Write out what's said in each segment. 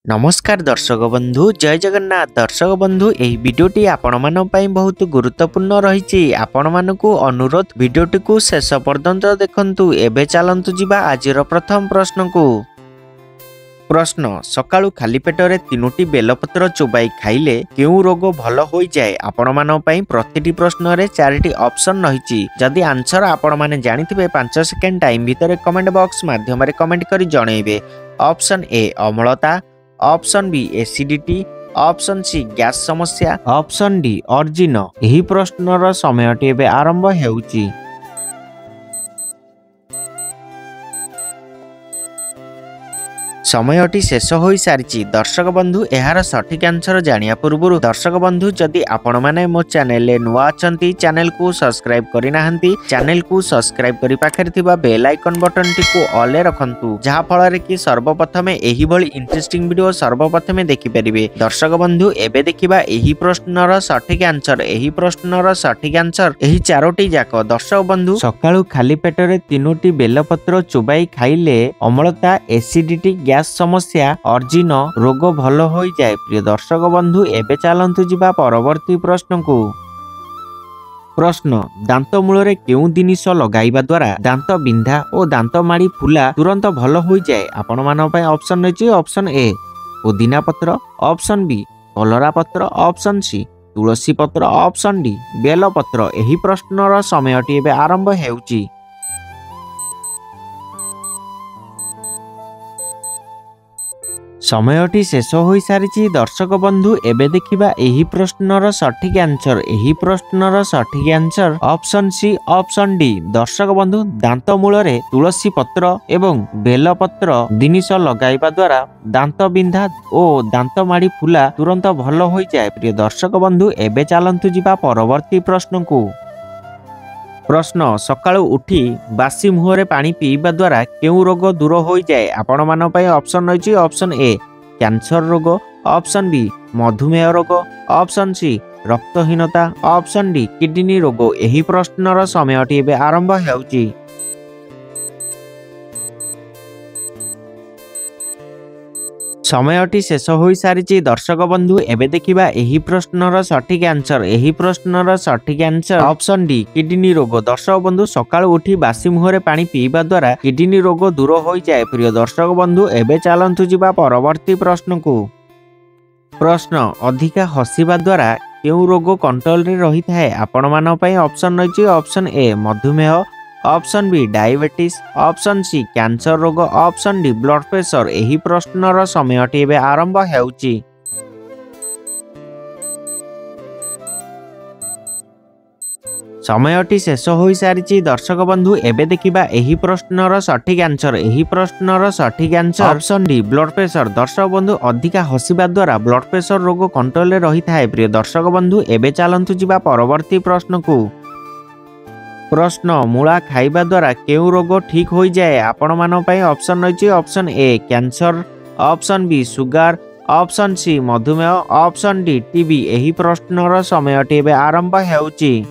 नमस्कार दर्शक बंधु जय जगन्नाथ दर्शक बंधु एही वीडियोटी आपण मानन पई बहुत गुरुत्वपूर्ण रहिछि। आपण मानकु अनुरोध वीडियोटी को शेष पर्यंत देखंतु। एबे चलंतु जिबा आजिर प्रथम प्रश्न को। प्रश्न सकाळु खाली पेटरे तीनोटी बेलपत्र चोबाई खाइले केउ रोग भल होई जाय। आपण मानन पई प्रतिटी प्रश्न रे चारिटी ऑप्शन रहिछि। जदि आंसर आपण माने जानिथिबे 5 सेकेंड टाइम भितरे कमेंट बॉक्स माध्यम रे कमेंट करी जणैबे। ऑप्शन ए अम्लता, option B acidity, option C gas समस्या, ऑप्शन डी अर्जिन। एही प्रश्नर समयटी एबे आरंभ हेउची। समयटी शेष हो सारी। दर्शक बंधु यार सठिक आंसर जानिया पूर्व दर्शक बंधु जदि आपण माने मो चैनल नुआ अछंती चैनल को सब्सक्राइब करि नाहंती चैनल को सब्सक्राइब करि पाखरे थिबा बेल आइकन बटन टी को ऑल रखंतु जहा फल रे कि सर्वप्रथमे एही भली इंटरेस्टिंग वीडियो सर्वप्रथमे देखि परिबे। दर्शक बंधु एबे देखिबा एही प्रश्नर सठिक आंसर। एही प्रश्नर सठिक आंसर एही चारोटी जाक। दर्शक बंधु सकाळु खाली पेटरे तीनोटी बेलपत्र चोबाई खाइले अम्लता, एसिडिटी, गैस समस्या, अर्जिन रोग भल हो जाए। प्रिय दर्शक बंधु एबे चलंतु जिबा परवर्ती प्रश्न को। प्रश्न दांत मूल केउ जिनिस लगाइबा द्वारा दांत बिंधा और दांत माड़ी फुला तुरंत भल हो जाए। आपण मानन पई ऑप्शन रहिछि। ऑप्शन ए पुदीना पत्र, ऑप्शन बी कलरा पत्र, ऑप्शन सी तुलसी पत्र, ऑप्शन डी बेल पत्र। एही प्रश्नर समयटी एबे आरंभ हेउची। समयटी शेष हो सारी। दर्शक बंधु एबे देखिबा एही प्रश्नर सठिक आंसर। एही प्रश्नर सठिक answer option C, option D. दर्शक बंधु दांत मूल रे तुलसी पत्र एवं बेल पत्र जिनिस लगाइबा द्वारा दांत बिंधा और दांत माड़ी फुला तुरंत भल हो जाए। प्रिय दर्शक बंधु एबे चलंतु जिबा परवर्ती प्रश्न को। प्रश्न सकाळु उठी बासी मुहरे पानी पीवा द्वारा केउ रोग दूर हो जाए। आपण मान पई ऑप्शन रहिछि। ऑप्शन ए कैंसर रोग, ऑप्शन बी मधुमेह रोग, ऑप्शन सी रक्तहीनता, ऑप्शन डी किडनी रोग। एही प्रश्नर समयटी एबे आरंभ हेउछि। समयटी शेष हो सारी। दर्शक बंधु एबे देखिबा एही प्रश्नर सठिक आंसर। एही प्रश्नर सठिक आंसर ऑप्शन डी किडनी रोग। दर्शक बंधु सकाळु उठी बासी मुहरे पानी पीवा द्वारा किडनी रोग दूर हो जाए। प्रिय दर्शक बंधु एबे चलंतु जिबा परवर्ती प्रश्न को। प्रश्न अधिका हसिबा द्वारा केउ रोग कंट्रोल रे रही थाए। आपण मान पई ऑप्शन रहिछि। ऑप्शन ए मधुमेह, option B diabetes, option C cancer रोग, ऑप्शन डी ब्लड प्रेशर। एही प्रश्नर समयटी एबे आरंभ हेउछि। समयटी शेष हो सारी। दर्शक बंधु एबे देखिबा एही प्रश्नर सठिक आंसर। एही प्रश्नर सठिक answer option D blood pressure. दर्शक बंधु अधिका हसिबा द्वारा ब्लड प्रेशर रोग कंट्रोल रे रही थाए। प्रिय दर्शक बंधु एबे चलंतु जिबा परवर्ती प्रश्न को। प्रश्न मूला खाइबा द्वारा केउ रोग ठीक हो जाए। आपण मान पई ऑप्शन रहिछि। Option A cancer, option B sugar, option C मधुमेह, ऑप्शन डी टीबी। एही प्रश्नर समयटी एबे आरंभ हेउछि।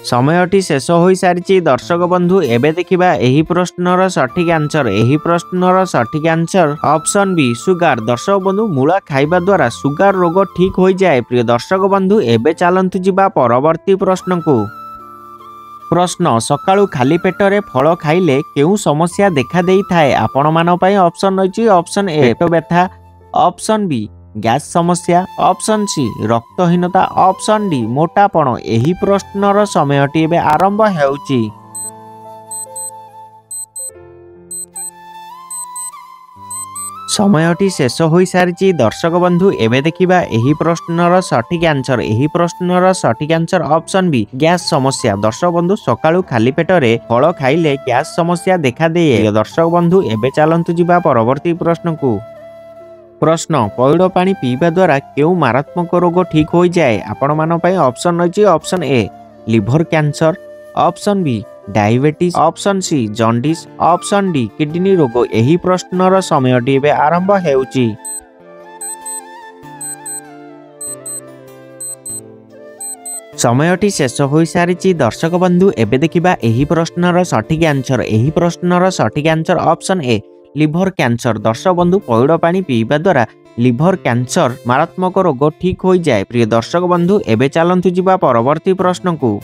समयटी शेष हो सारी। दर्शक बंधु एबे देखिबा एही प्रश्नर सठिक आंसर। एही प्रश्नर सठिक आंसर ऑप्शन बी सुगर। दर्शक बंधु मूला खाइबा द्वारा सुगर रोग ठीक हो जाए। प्रिय दर्शक बंधु एबे चलंतु जिबा परवर्ती प्रश्न को। प्रश्न सकाळु खाली पेटरे फल खाइले केउ समस्या देखा देई थाए। आपण मान पई ऑप्शन रहिछि। ऑप्शन ए पेट व्यथा, ऑप्शन बी गैस समस्या, ऑप्शन सी रक्तहीनता, ऑप्शन डी मोटापण। एही प्रश्नर समयटी एबे आरंभ हेउछि। समयटी शेष हो सारी। दर्शक बंधु एबे देखिबा एही प्रश्नर सठिक आंसर। एही प्रश्नर सठिक आंसर ऑप्शन बी गैस समस्या। दर्शक बंधु सकाळु खाली पेटरे फल खाइले गैस समस्या देखा दिए। दर्शक बंधु एबे चलंतु जिबा परवर्ती प्रश्न को। प्रश्न पैड पानी पीवा द्वारा केउ मारात्मक रोग ठीक हो जाए। आपण मान पई ऑप्शन रहिछि। Option A liver cancer, option B diabetes, option C jaundice, option D kidney रोग। एही प्रश्नर समयटी एबे आरंभ हेउछि। समयटी शेष हो सारी दर्शक बंधु एबे देखिबा एही प्रश्नर सठिक आंसर। एही प्रश्नर सठिक answer option A liver cancer. दर्शक बंधु पइड पानी पीवा द्वारा लिभर कैंसर मारात्मक रोग ठीक हो जाए। प्रिय दर्शक बंधु एबे चलंतु जिबा परवर्ती प्रश्न को।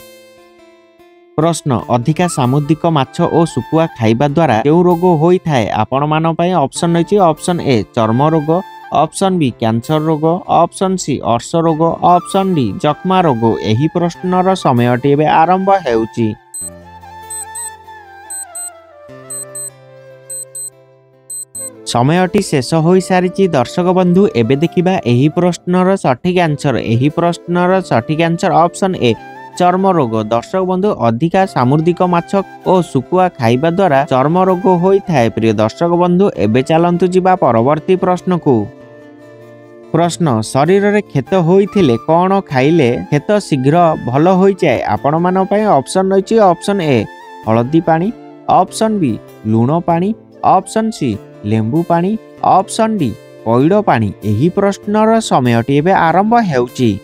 प्रश्न अधिका सामुद्रिक माछ और सुकुआ खाइबा द्वारा केउ रोग होई थाए आपण मान पई ऑप्शन रहिछि। ऑप्शन ए चर्म रोग, ऑप्शन बी कैंसर रोग, ऑप्शन सी अर्श रोग, ऑप्शन डी जक्मा रोग। एही प्रश्नर समयटी एबे आरंभ हेउछि। समयटी शेष हो सारी दर्शक बंधु एबे देखिबा एही प्रश्नर सठिक आंसर। एही प्रश्नर सठिक आंसर ऑप्शन ए चर्म रोग। दर्शक बंधु अधिका सामुद्रिक माछ और सुकुआ खाइबा द्वारा चर्म रोग होई थाए। प्रिय दर्शक बंधु एबे चलंतु जिबा परवर्ती प्रश्न को। प्रश्न शरीर रे क्षत होइथिले कोन खाइले क्षत शीघ्र भल होई जाए आपण मान पई ऑप्शन रहिछि। ऑप्शन ए हळदी पानी, ऑप्शन बी लूण पानी, ऑप्शन सी लेंबू पानी, ऑप्शन डी पइड पानी। एही प्रश्नर समयटी एबे आरंभ हेउछि।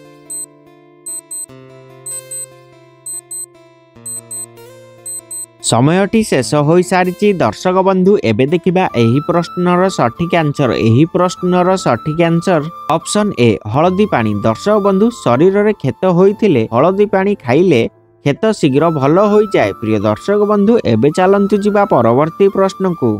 समयटी शेष हो सारी दर्शक बंधु एबे देखिबा एही प्रश्नर सठिक आंसर। एही प्रश्नर सठिक आंसर ऑप्शन ए हळदी पानी। दर्शक बंधु शरीर रे क्षत होइथिले हळदी पानी खाइले क्षत शीघ्र भल हो जाए। प्रिय दर्शक बंधु एबे चलंतु जिबा परवर्ती प्रश्न को।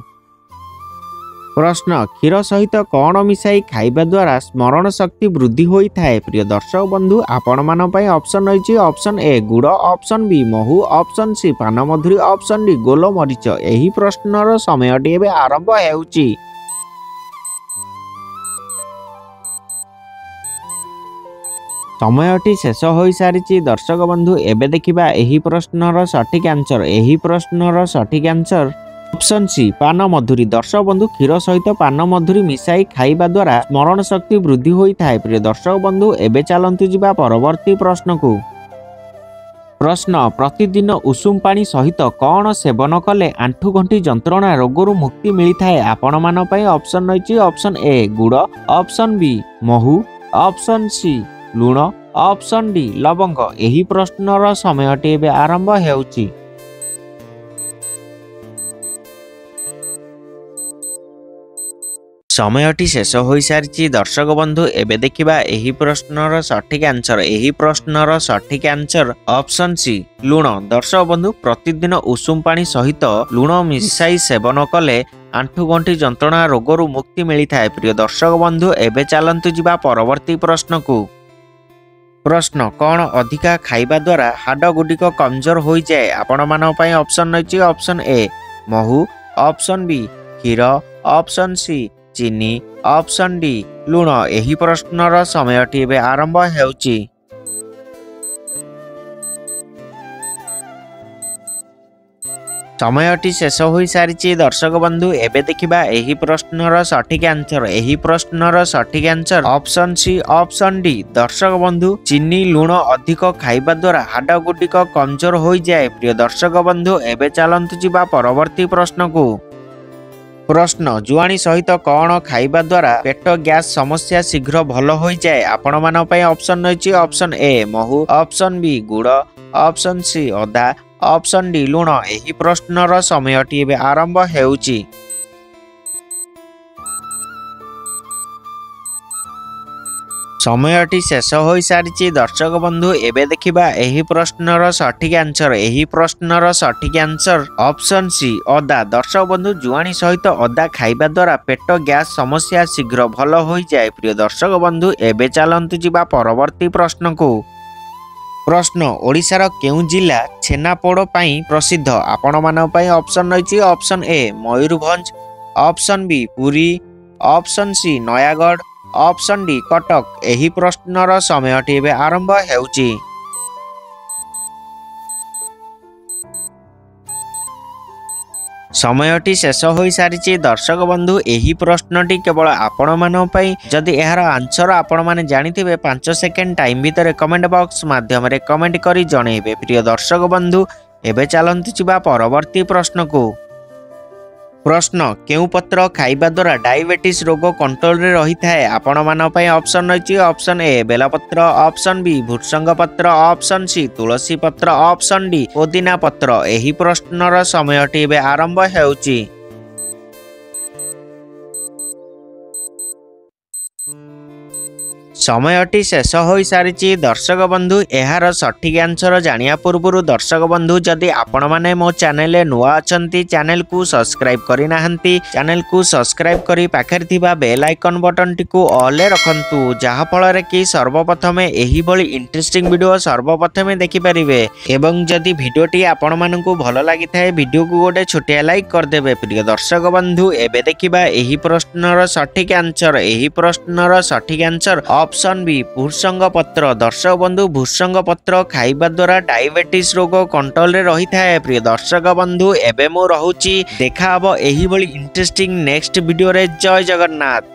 प्रश्न क्षीर सहित कौन मिसाई खाइबा द्वारा स्मरण शक्ति वृद्धि होई थाए। प्रिय दर्शक बंधु आपण मान पई ऑप्शन रहिछि। ऑप्शन ए गुड़, ऑप्शन बी महू, ऑप्शन सी पान मधुरी, ऑप्शन डी गोल मरीच। एही प्रश्नर समयटी एबे आरंभ हेउछि। समयटी शेष हो सारी दर्शक बंधु एबे देखिबा एही प्रश्नर सठिक आंसर। एही प्रश्नर सठिक आंसर ऑप्शन सी पान मधुरी। दर्शक बंधु क्षीर सहित पान मधुरी मिसाई खाइबा द्वारा स्मरण शक्ति वृद्धि होई थाए। प्रिय दर्शक बंधु एबे चलंतु जिबा परवर्ती प्रश्न को। प्रश्न प्रतिदिन उषुम पानी सहित कौन सेवन कले आंठु गंठी जंत्रणा रोगरु मुक्ति मिली थाए आपण मान पई ऑप्शन रहिछि। ऑप्शन ए गुड़, ऑप्शन बी महू, ऑप्शन सी लूण, ऑप्शन डी लवंग। एही प्रश्नर समयटी एबे आरंभ हेउछि। समयटी शेष हो सारी दर्शक बंधु एबे देखिबा एही प्रश्नर सठिक आंसर। एही प्रश्नर सठिक आंसर ऑप्शन सी लूण। दर्शक बंधु प्रतिदिन उषुम पानी सहित लूण मिसाई सेवन कले आंठु गंठी जंत्रणा रोगरु मुक्ति मिली थाए। प्रिय दर्शक बंधु एबे चलंतु जिबा परवर्ती प्रश्न को। प्रश्न कौन अधिका खाइबा द्वारा हाड़ गुडिक कमजोर हो जाए आपण मान पई ऑप्शन रहिछि। ऑप्शन ए महू, ऑप्शन बी क्षीर, ऑप्शन सी चीनी, ऑप्शन डी लूण। एही प्रश्नर समयटी एबे आरंभ हेउछि। समयटी शेष हो सारी दर्शक बंधु एबे देखिबा एही प्रश्नर सठिक आंसर। एही प्रश्नर सठिक answer option C option D. दर्शक बंधु चीनी लूण अधिक खाइबा द्वारा हाड़ गुडिक कमजोर हो जाए। प्रिय दर्शक बंधु एबे चलंतु जिबा परवर्ती प्रश्न को। प्रश्न जुआणी सहित कौन खाइबा द्वारा पेट गैस समस्या शीघ्र भल हो जाए आपण मान पई ऑप्शन रहिछि। ऑप्शन ए महू, ऑप्शन बी गुड़, ऑप्शन सी अदा, ऑप्शन डी लूण। एही प्रश्नर समयटी एबे आरंभ हेउछि। समयटी शेष हो सारी दर्शक बंधु एबे देखिबा एही प्रश्नर सठिक आंसर। एही प्रश्नर सठिक आंसर ऑप्शन सी अदा। दर्शक बंधु जुआणी सहित अदा खाइबा द्वारा पेट गैस समस्या शीघ्र भल हो जाए। प्रिय दर्शक बंधु एबे चलंतु जिबा परवर्ती प्रश्न को। प्रश्न ओडिशार केउ जिला छेनापोड़ पई प्रसिद्ध आपण मान पई ऑप्शन रहिछि। Option A Mayurbhanj, option B Puri, option C Nayagarh, option D Cuttack. एही प्रश्नर समयटी एबे आरंभ हेउछि। समयटी शेष हो सारी दर्शक बंधु एही प्रश्नटी केवल आपण मान पई। जदि एहार आंसर आपण माने जानिथिबे 5 सेकेंड टाइम भितर कमेंट बॉक्स माध्यम रे कमेंट करी जणैबे। प्रिय दर्शक बंधु एबे चलंतु जिबा परवर्ती प्रश्न को। प्रश्न केउ पत्र खाइबा द्वारा डायबिटीज रोग कंट्रोल रे रही थाए आपण मान पई ऑप्शन रही ऑप्शन ए बेलपत्र ऑप्शन बी भृषंग पत्र ऑप्शन सी तुलसी पत्र ऑप्शन डी पुदीना पत्र एही प्रश्नर समयटी एबे आरंभ हेउची। समयटी शेष हो सारी दर्शक बंधु यार सठिक आंसर जानिया पूर्व दर्शक बंधु जदि आपण माने मो चैनल नुआ अछंती चैनल को सब्सक्राइब करि नाहंती चैनल को सब्सक्राइब करी पाखरे थिबा बेल आइकन बटन टी को ऑल रे रखंतु जहा फल कि सर्वप्रथमे एही भली इंटरेस्टिंग वीडियो सर्वप्रथमे देखि परिबे एवं जदि वीडियोटी आपण मानकु भल लागि थाए वीडियो को गोटे छोटिया लाइक कर देबे। प्रिय दर्शक बंधु एबे देखिबा एही प्रश्नर सठिक आंसर एही प्रश्नर सठिक आंसर ऑप्शन बी भृषंग पत्र। दर्शक बंधु भृषंग पत्र खाइबा द्वारा डायबिटीज रोग कंट्रोल रे रही थाए। प्रिय दर्शक बंधु एबे मो रहुची देखा हबो एही भली इंटरेस्टिंग नेक्स्ट वीडियो रे। जय जगन्नाथ।